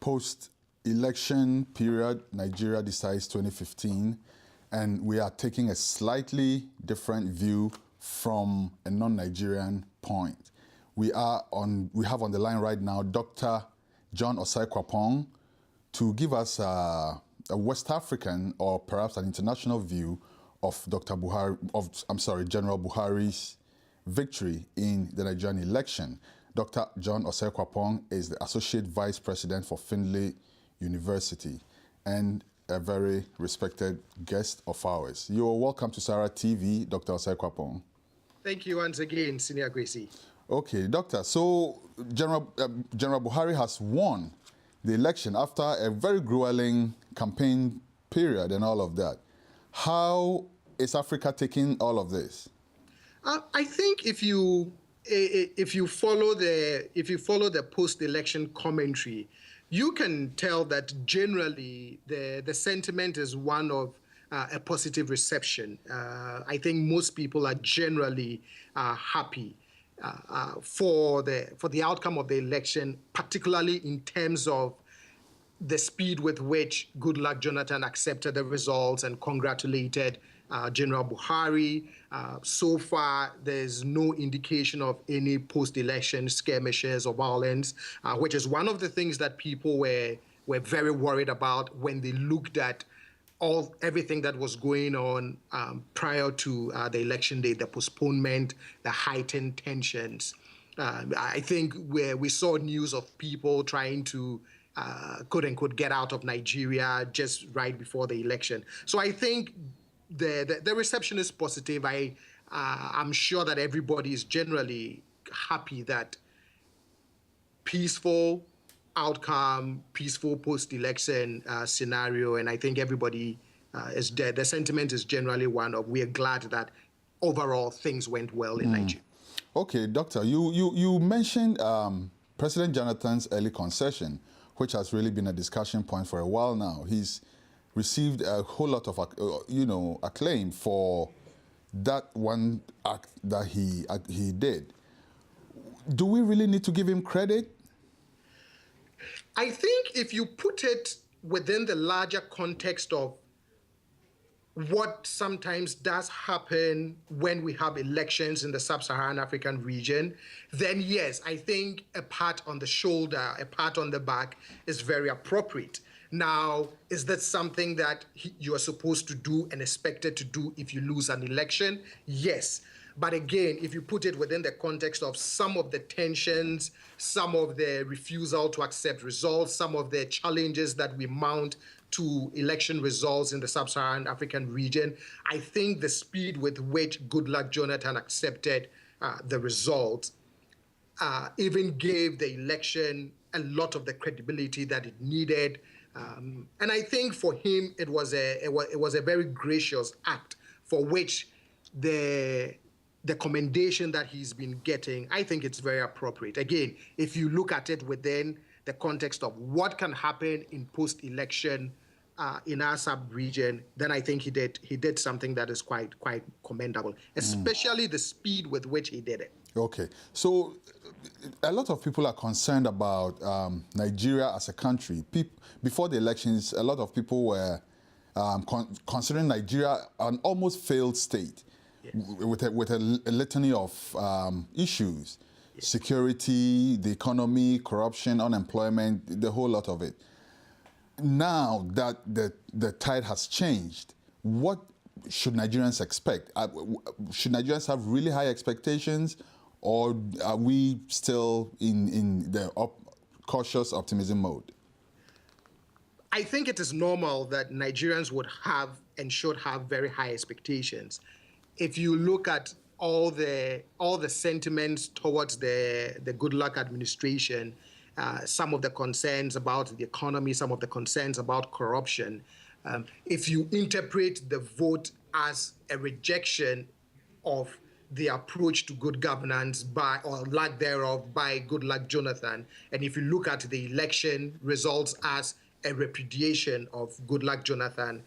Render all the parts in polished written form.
post-election period, Nigeria decides 2015, and we are taking a slightly different view from a non-Nigerian point. We have on the line right now Dr. John Osae-Kwapong to give us a West African or perhaps an international view of General Buhari's victory in the Nigerian election. Dr. John Osae-Kwapong is the Associate Vice President for Findlay University and a very respected guest of ours. You are welcome to Sarah TV, Dr. Osae-Kwapong. Thank you once again, Senior Gracie. Okay, Doctor, so General Buhari has won the election after a very grueling campaign period and all of that. How is Africa taking all of this? I think if you follow the post-election commentary, you can tell that generally the sentiment is one of a positive reception. I think most people are generally happy for the outcome of the election, particularly in terms of the speed with which Goodluck Jonathan accepted the results and congratulated General Buhari. So far, there's no indication of any post-election skirmishes or violence, which is one of the things that people were very worried about when they looked at everything that was going on prior to the election day, the postponement, the heightened tensions. I think where we saw news of people trying to quote unquote get out of Nigeria just right before the election. So I think the reception is positive. I'm sure that everybody is generally happy that peaceful outcome, peaceful post-election scenario, and I think everybody is there. The sentiment is generally one of we are glad that overall things went well in Nigeria. Okay, Doctor, you mentioned President Jonathan's early concession, which has really been a discussion point for a while now. He's received a whole lot of acclaim for that one act that he did. Do we really need to give him credit? I think if you put it within the larger context of what sometimes does happen when we have elections in the sub-Saharan African region, then yes, I think a pat on the shoulder, a pat on the back is very appropriate. Now, is that something that you are supposed to do and expected to do if you lose an election? Yes. But again, if you put it within the context of some of the tensions, some of the refusal to accept results, some of the challenges that we mount to election results in the sub-Saharan African region, I think the speed with which Goodluck Jonathan accepted the results even gave the election a lot of the credibility that it needed. And I think for him, it was a very gracious act for which the commendation that he's been getting, I think it's very appropriate. Again, if you look at it within the context of what can happen in post-election in our sub-region, then I think he did something that is quite commendable, especially the speed with which he did it. Okay, so a lot of people are concerned about Nigeria as a country. Before the elections, a lot of people were considering Nigeria an almost failed state. Yes. With a litany of issues, yes. Security, the economy, corruption, unemployment, the whole lot of it. Now that the tide has changed, what should Nigerians expect? Should Nigerians have really high expectations, or are we still in the cautious optimism mode? I think it is normal that Nigerians would have and should have very high expectations. If you look at all the sentiments towards the Goodluck administration, some of the concerns about the economy, some of the concerns about corruption, if you interpret the vote as a rejection of the approach to good governance or lack thereof by Goodluck Jonathan, and if you look at the election results as a repudiation of Goodluck Jonathan,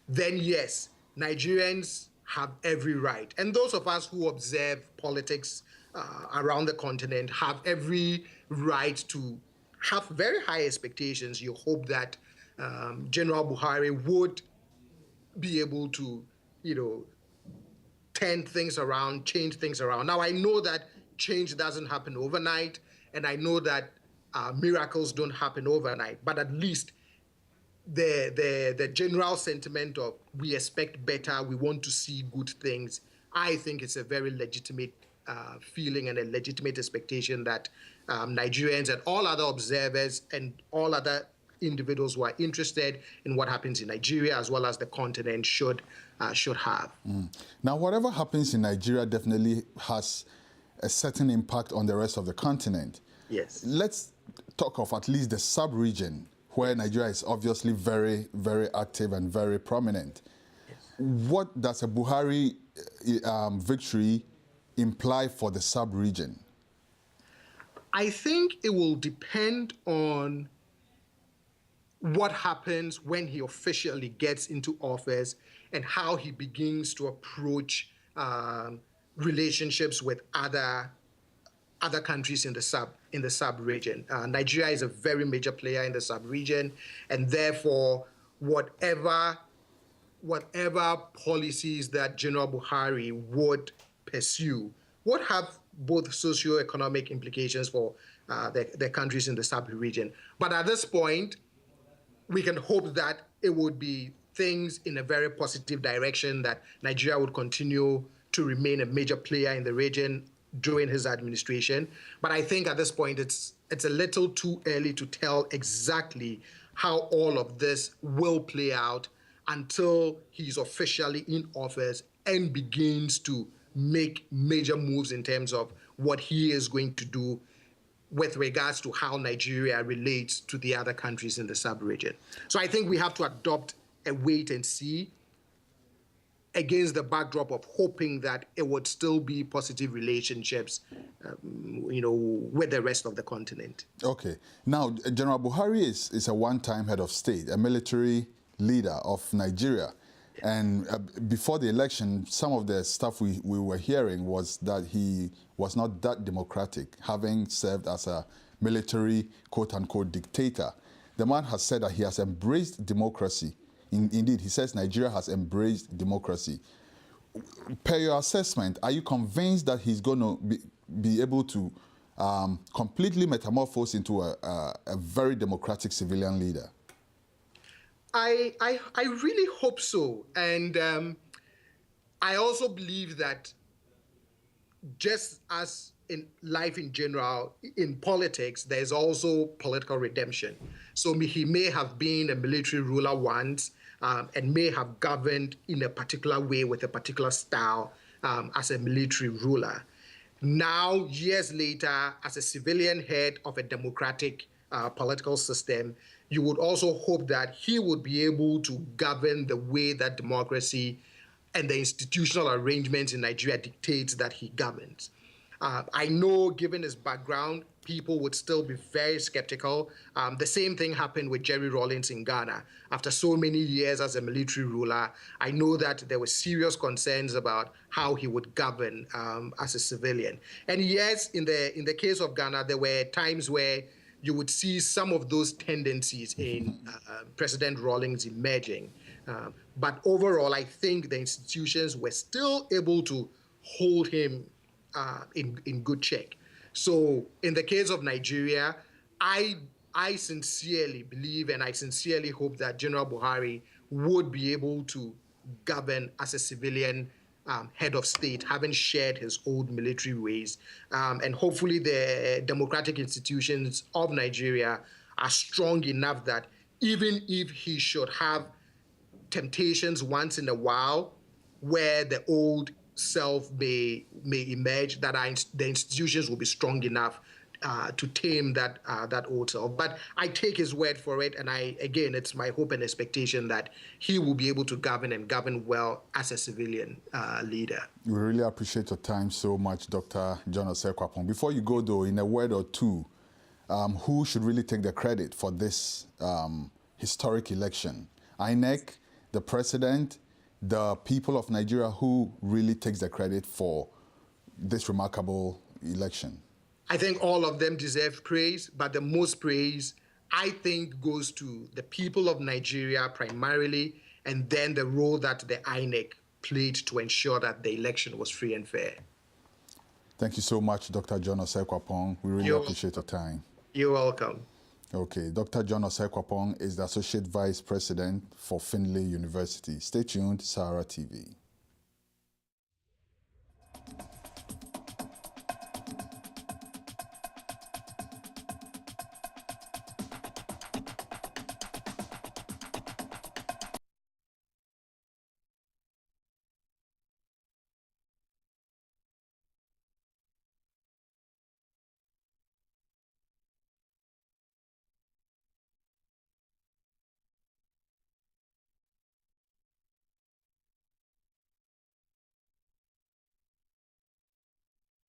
then yes, Nigerians have every right. And those of us who observe politics around the continent have every right to have very high expectations. You hope that General Buhari would be able to, turn things around, change things around. Now, I know that change doesn't happen overnight, and I know that miracles don't happen overnight, but at least the general sentiment of we expect better, we want to see good things, I think it's a very legitimate feeling and a legitimate expectation that Nigerians and all other observers and all other individuals who are interested in what happens in Nigeria as well as the continent should have. Now, whatever happens in Nigeria definitely has a certain impact on the rest of the continent. Yes. Let's talk of at least the sub-region where Nigeria is obviously very, very active and very prominent. Yes. What does a Buhari victory imply for the sub-region? I think it will depend on what happens when he officially gets into office and how he begins to approach relationships with other countries in the sub-region. Nigeria is a very major player in the sub-region, and therefore, whatever policies that General Buhari would pursue would have both socio-economic implications for the countries in the sub-region. But at this point, we can hope that it would be things in a very positive direction, that Nigeria would continue to remain a major player in the region during his administration. But I think at this point, it's a little too early to tell exactly how all of this will play out until he's officially in office and begins to make major moves in terms of what he is going to do with regards to how Nigeria relates to the other countries in the sub-region. So I think we have to adopt a wait and see against the backdrop of hoping that it would still be positive relationships, with the rest of the continent. Okay. Now, General Buhari is a one-time head of state, a military leader of Nigeria. And before the election, some of the stuff we were hearing was that he was not that democratic, having served as a military, quote-unquote, dictator. The man has said that he has embraced democracy. Indeed, he says Nigeria has embraced democracy. Per your assessment, are you convinced that he's going to be able to completely metamorphose into a very democratic civilian leader? I really hope so. And I also believe that just as in life in general, in politics, there's also political redemption. So he may have been a military ruler once and may have governed in a particular way with a particular style as a military ruler. Now, years later, as a civilian head of a democratic political system, you would also hope that he would be able to govern the way that democracy and the institutional arrangements in Nigeria dictates that he governs. I know, given his background, people would still be very skeptical. The same thing happened with Jerry Rawlings in Ghana. After so many years as a military ruler, I know that there were serious concerns about how he would govern as a civilian. And yes, in the case of Ghana, there were times where you would see some of those tendencies in President Rawlings emerging. But overall, I think the institutions were still able to hold him in good check. So in the case of Nigeria, I sincerely believe and I sincerely hope that General Buhari would be able to govern as a civilian head of state, having shared his old military ways. And hopefully the democratic institutions of Nigeria are strong enough that even if he should have temptations once in a while where the old self may emerge, that the institutions will be strong enough to tame that old self. But I take his word for it, and again, it's my hope and expectation that he will be able to govern and govern well as a civilian leader. We really appreciate your time so much, Dr. John Osae-Kwapong. Before you go, though, in a word or two, who should really take the credit for this historic election? INEC, the president, the people of Nigeria, who really takes the credit for this remarkable election? I think all of them deserve praise, but the most praise, I think, goes to the people of Nigeria primarily, and then the role that the INEC played to ensure that the election was free and fair. Thank you so much, Dr. John Osae-Kwapong. We really appreciate your time. You're welcome. Okay, Dr. John Osae-Kwapong is the Associate Vice President for Findlay University. Stay tuned, Sahara TV.